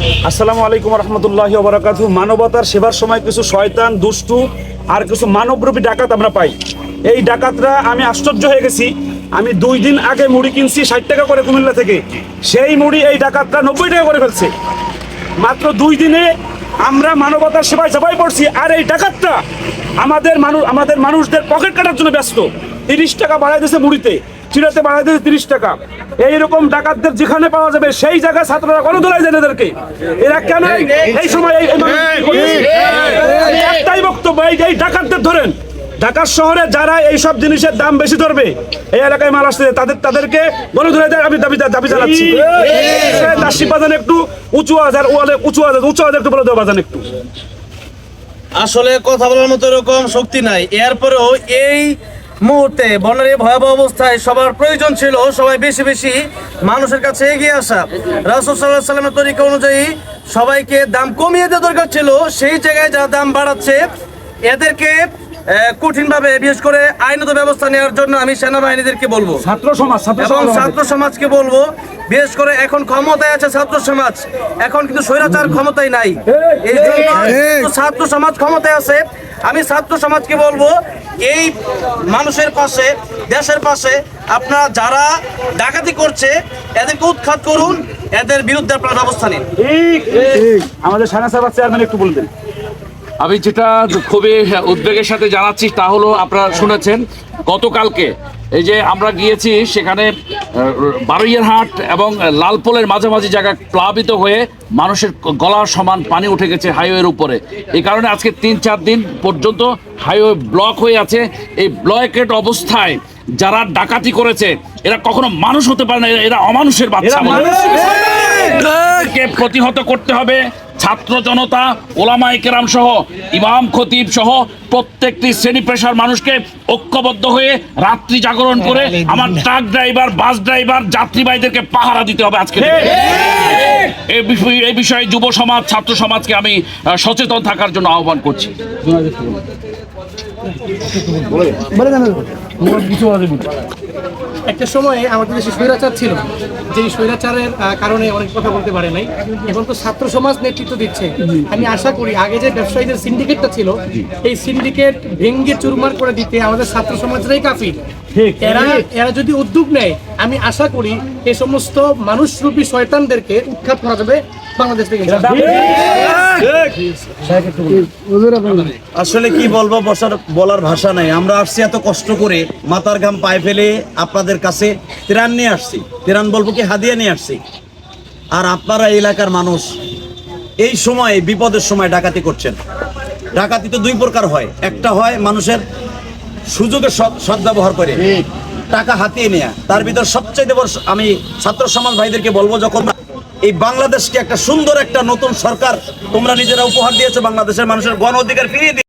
আসসালামু আলাইকুম রহমতুল্লাহি ওয়া বারাকাতুহু। মানবতার সেবার সময় কিছু শয়তান দুষ্টু আর কিছু মানবরূপী ডাকাত আমরা পাই। এই ডাকাতরা, আমি আশ্চর্য হয়ে গেছি। আমি 2 দিন আগে মুড়ি কিনছি 60 টাকা করে কুমিল্লা থেকে, সেই মুড়ি এই ডাকাতরা 90 টাকা করে ফেলছে। মাত্র 2 দিনে আমরা মানবতার সেবায় ঝাঁপাই পড়ছি, আর এই ডাকাতরা আমাদের মানুষদের পকেট কাটার জন্য ব্যস্ত। 30 টাকা বাড়াই দিয়েছে মুড়িতে, চিড়াতে বাড়াই দিয়েছে 30 টাকা। এইরকম ডাকাতদের যেখানে পাওয়া যাবে সেই জায়গায় ছাত্ররা গণদোলায় যায় এদেরকে। এরা কেন এই সময় একটাই বক্তব্য, এই ডাকাতদের ধরেন। ঢাকা শহরে যারা এইসব জিনিসের দাম বেশি ধরবে, এই এলাকায় মাল আসছে, তাদেরকে গণদোলায় দেয়। আমি দাবি জানাচ্ছি দাসী বাজান একটু উঁচু আওয়াজ একটু বলে দেবো বাজান একটু। আসলে কথা বলার মতো এরকম শক্তি নাই। এরপরেও এই মুহূর্তে বন্যার ভয়াবহ অবস্থায় সবার প্রয়োজন ছিল সবাই বেশি বেশি মানুষের কাছে এগিয়ে আসা। রাসূল সাল্লাল্লাহু আলাইহি ওয়াসাল্লামের তরিকা অনুযায়ী সবাইকে দাম কমিয়ে দেওয়া দরকার ছিল। সেই জায়গায় যারা দাম বাড়াচ্ছে এদেরকে কঠিনভাবে, বিশেষ করে আইনত ব্যবস্থা নেওয়ার জন্য আমি সেনাবাহিনীদেরকে বলবো, ছাত্র সমাজকে বলবো। বিশেষ করে এখন ক্ষমতায় আছে ছাত্র সমাজ, এখন কিন্তু স্বৈরাচার ক্ষমতায় নাই। এই জন্য ছাত্র সমাজ ক্ষমতায় আছে। আমি ছাত্র সমাজকে বলবো, এই মানুষের পাশে, দেশের পাশে আপনারা যারা ডাকাতি করছে এদেরকে উৎখাত করুন, এদের বিরুদ্ধে আপনারা ব্যবস্থা নিন। আমাদের সেনা সাহেব চেয়ারম্যান একটু বলবেন। আমি যেটা খুবই উদ্বেগের সাথে জানাচ্ছি তা হলো, আপনারা শুনেছেন গতকালকে এই যে আমরা গিয়েছি সেখানে বারুইয়ারহাট এবং লালপোলের মাঝামাঝি জায়গা প্লাবিত হয়ে মানুষের গলার সমান পানি উঠে গেছে হাইওয়ের উপরে। এই কারণে আজকে 3-4 দিন পর্যন্ত হাইওয়ে ব্লক হয়ে আছে। এই ব্লকেট অবস্থায় যারা ডাকাতি করেছে এরা কখনো মানুষ হতে পারে না, এরা অমানুষের বাচ্চা। কে প্রতিহত করতে হবে। ছাত্র জনতা, ওলামায়ে কেরাম সহ, ইমাম খতিব সহ প্রত্যেকটি শ্রেণী পেশার মানুষকে ঐক্যবদ্ধ হয়ে রাত্রি জাগরণ করে আমার ট্রাক ড্রাইভার, বাস ড্রাইভার, যাত্রীবাহীদেরকে পাহারা দিতে হবে আজকে। এই বিষয়ে যুব সমাজ, ছাত্র সমাজকে আমি সচেতন থাকার জন্য আহ্বান করছি। একটা সময়ে আমাদের দেশে স্বৈরাচার ছিল, যেই স্বৈরাচারের কারণে অনেক কথা বলতে পারে নাই। এখন তো ছাত্র সমাজ নেতৃত্ব দিচ্ছে। আমি আশা করি আগে যে ব্যবসায়ীদের সিন্ডিকেটটা ছিল, এই সিন্ডিকেট ভেঙ্গে চুরমার করে দিতে আমাদের ছাত্র সমাজরাই কাফি। এরা যদি উদ্যোগ নেয়, আমি আশা করি এই সমস্ত মানুষরূপী শয়তানদেরকে উৎখাত করা যাবে বাংলাদেশ থেকে। আসলে কি বলবো, বলার ভাষা নাই। আমরা আসছি এত কষ্ট করে, মাথার ঘাম পায়ে ফেলে আপনাদের কাছে ত্রাণ নিয়ে আসছি। ত্রাণ বলবো কি, হাদিয়া নিয়ে আসছি। আর আপনারা এলাকার মানুষ এই সময়, বিপদের সময় ডাকাতি করছেন। ডাকাতি তো 2 প্রকার হয়। একটা হয় মানুষের সুযোগের সদ্ব্যবহার করে টাকা হাতিয়ে নেয়া। তার ভিতর সবচেয়ে বড় আমি ছাত্র সমাজ ভাইদেরকে বলবো, যখন এই বাংলাদেশকে একটা সুন্দর একটা নতুন সরকার তোমরা নিজেরা উপহার দিয়েছো, বাংলাদেশের মানুষের গণ অধিকার ফিরিয়ে দিয়েছো।